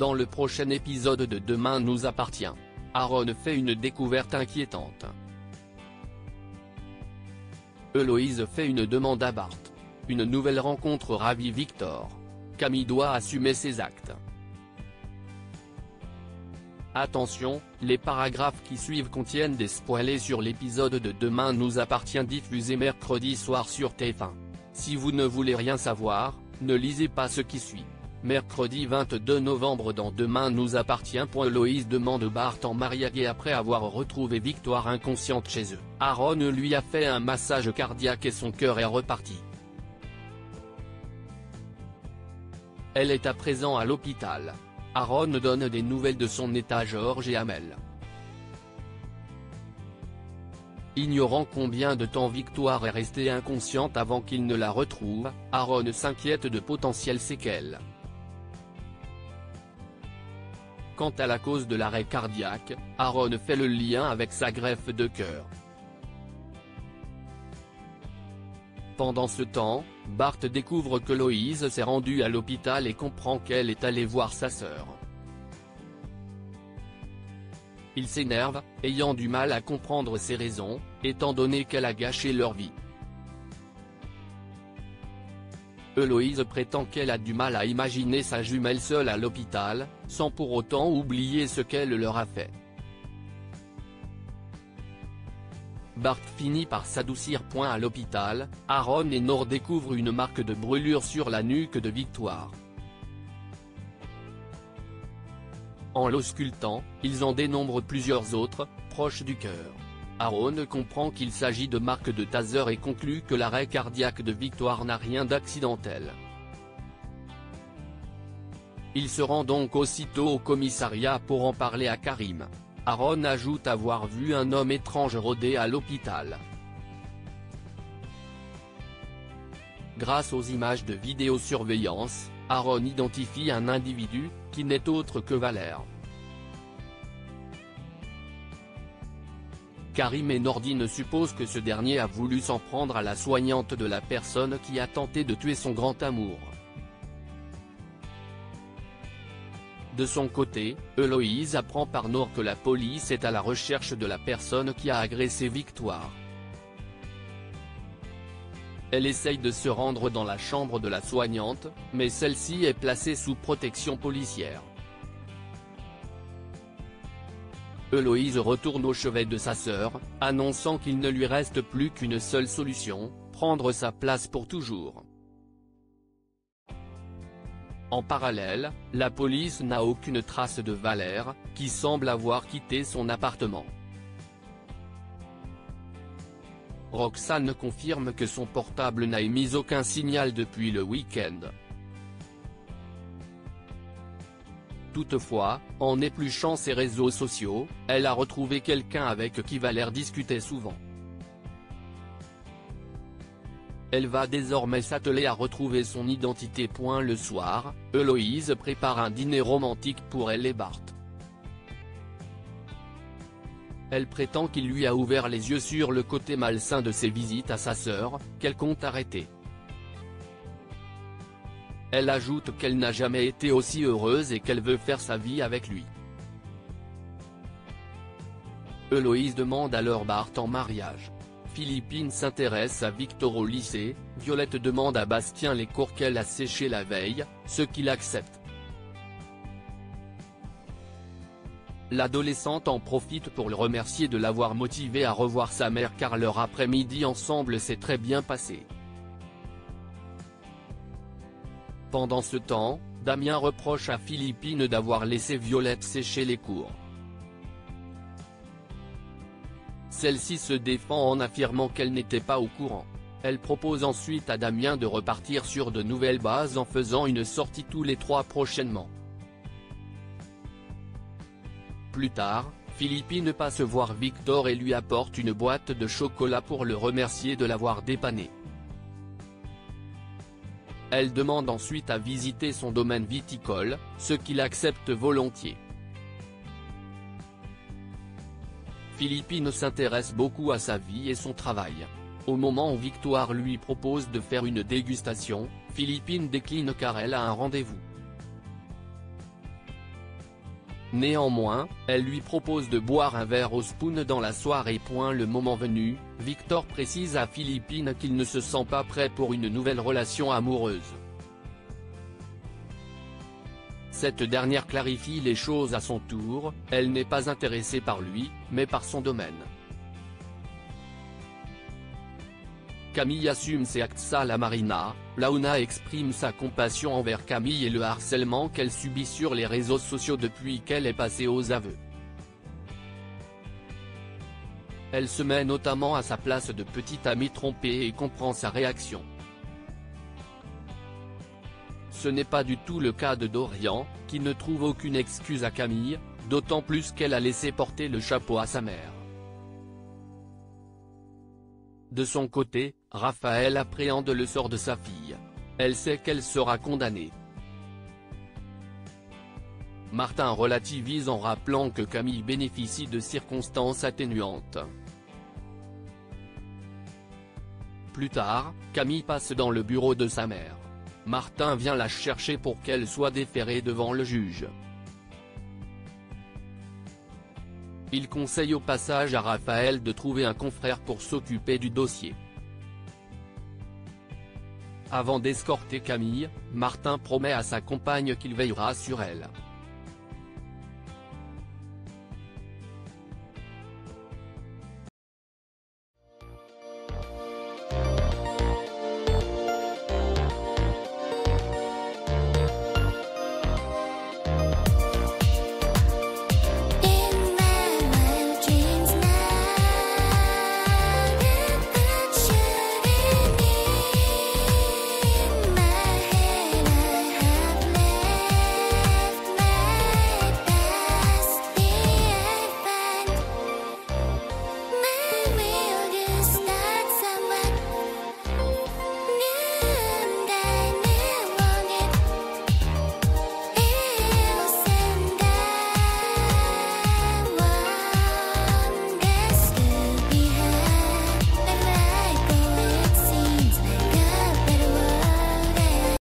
Dans le prochain épisode de Demain nous appartient, Aaron fait une découverte inquiétante. Héloïse fait une demande à Bart. Une nouvelle rencontre ravit Victor. Camille doit assumer ses actes. Attention, les paragraphes qui suivent contiennent des spoilers sur l'épisode de Demain nous appartient diffusé mercredi soir sur TF1. Si vous ne voulez rien savoir, ne lisez pas ce qui suit. Mercredi 22 novembre dans Demain nous appartient. Héloïse demande Bart en mariage et après avoir retrouvé Victoire inconsciente chez eux, Aaron lui a fait un massage cardiaque et son cœur est reparti. Elle est à présent à l'hôpital. Aaron donne des nouvelles de son état à George et Amel. Ignorant combien de temps Victoire est restée inconsciente avant qu'il ne la retrouve, Aaron s'inquiète de potentielles séquelles. Quant à la cause de l'arrêt cardiaque, Aaron fait le lien avec sa greffe de cœur. Pendant ce temps, Bart découvre que Héloïse s'est rendue à l'hôpital et comprend qu'elle est allée voir sa sœur. Il s'énerve, ayant du mal à comprendre ses raisons, étant donné qu'elle a gâché leur vie. Héloïse prétend qu'elle a du mal à imaginer sa jumelle seule à l'hôpital, sans pour autant oublier ce qu'elle leur a fait. Bart finit par s'adoucir. À l'hôpital, Aaron et Nord découvrent une marque de brûlure sur la nuque de Victoire. En l'auscultant, ils en dénombrent plusieurs autres, proches du cœur. Aaron comprend qu'il s'agit de marques de taser et conclut que l'arrêt cardiaque de Victoire n'a rien d'accidentel. Il se rend donc aussitôt au commissariat pour en parler à Karim. Aaron ajoute avoir vu un homme étrange rôder à l'hôpital. Grâce aux images de vidéosurveillance, Aaron identifie un individu, qui n'est autre que Valère. Karim et Nordine supposent que ce dernier a voulu s'en prendre à la soignante de la personne qui a tenté de tuer son grand amour. De son côté, Héloïse apprend par Nord que la police est à la recherche de la personne qui a agressé Victoire. Elle essaye de se rendre dans la chambre de la soignante, mais celle-ci est placée sous protection policière. Héloïse retourne au chevet de sa sœur, annonçant qu'il ne lui reste plus qu'une seule solution, prendre sa place pour toujours. En parallèle, la police n'a aucune trace de Valère, qui semble avoir quitté son appartement. Roxane confirme que son portable n'a émis aucun signal depuis le week-end. Toutefois, en épluchant ses réseaux sociaux, elle a retrouvé quelqu'un avec qui Valère discutait souvent. Elle va désormais s'atteler à retrouver son identité. Le soir, Héloïse prépare un dîner romantique pour elle et Bart. Elle prétend qu'il lui a ouvert les yeux sur le côté malsain de ses visites à sa sœur, qu'elle compte arrêter. Elle ajoute qu'elle n'a jamais été aussi heureuse et qu'elle veut faire sa vie avec lui. Héloïse demande alors Bart en mariage. Philippine s'intéresse à Victor au lycée, Violette demande à Bastien les cours qu'elle a séchés la veille, ce qu'il accepte. L'adolescente en profite pour le remercier de l'avoir motivé à revoir sa mère car leur après-midi ensemble s'est très bien passé. Pendant ce temps, Damien reproche à Philippine d'avoir laissé Violette sécher les cours. Celle-ci se défend en affirmant qu'elle n'était pas au courant. Elle propose ensuite à Damien de repartir sur de nouvelles bases en faisant une sortie tous les trois prochainement. Plus tard, Philippine passe voir Victor et lui apporte une boîte de chocolat pour le remercier de l'avoir dépanné. Elle demande ensuite à visiter son domaine viticole, ce qu'il accepte volontiers. Philippine s'intéresse beaucoup à sa vie et son travail. Au moment où Victoire lui propose de faire une dégustation, Philippine décline car elle a un rendez-vous. Néanmoins, elle lui propose de boire un verre au spoon dans la soirée. Le moment venu, Victor précise à Philippine qu'il ne se sent pas prêt pour une nouvelle relation amoureuse. Cette dernière clarifie les choses à son tour, elle n'est pas intéressée par lui, mais par son domaine. Camille assume ses actes sales à Marina, Launa exprime sa compassion envers Camille et le harcèlement qu'elle subit sur les réseaux sociaux depuis qu'elle est passée aux aveux. Elle se met notamment à sa place de petite amie trompée et comprend sa réaction. Ce n'est pas du tout le cas de Dorian, qui ne trouve aucune excuse à Camille, d'autant plus qu'elle a laissé porter le chapeau à sa mère. De son côté, Raphaël appréhende le sort de sa fille. Elle sait qu'elle sera condamnée. Martin relativise en rappelant que Camille bénéficie de circonstances atténuantes. Plus tard, Camille passe dans le bureau de sa mère. Martin vient la chercher pour qu'elle soit déférée devant le juge. Il conseille au passage à Raphaël de trouver un confrère pour s'occuper du dossier. Avant d'escorter Camille, Martin promet à sa compagne qu'il veillera sur elle.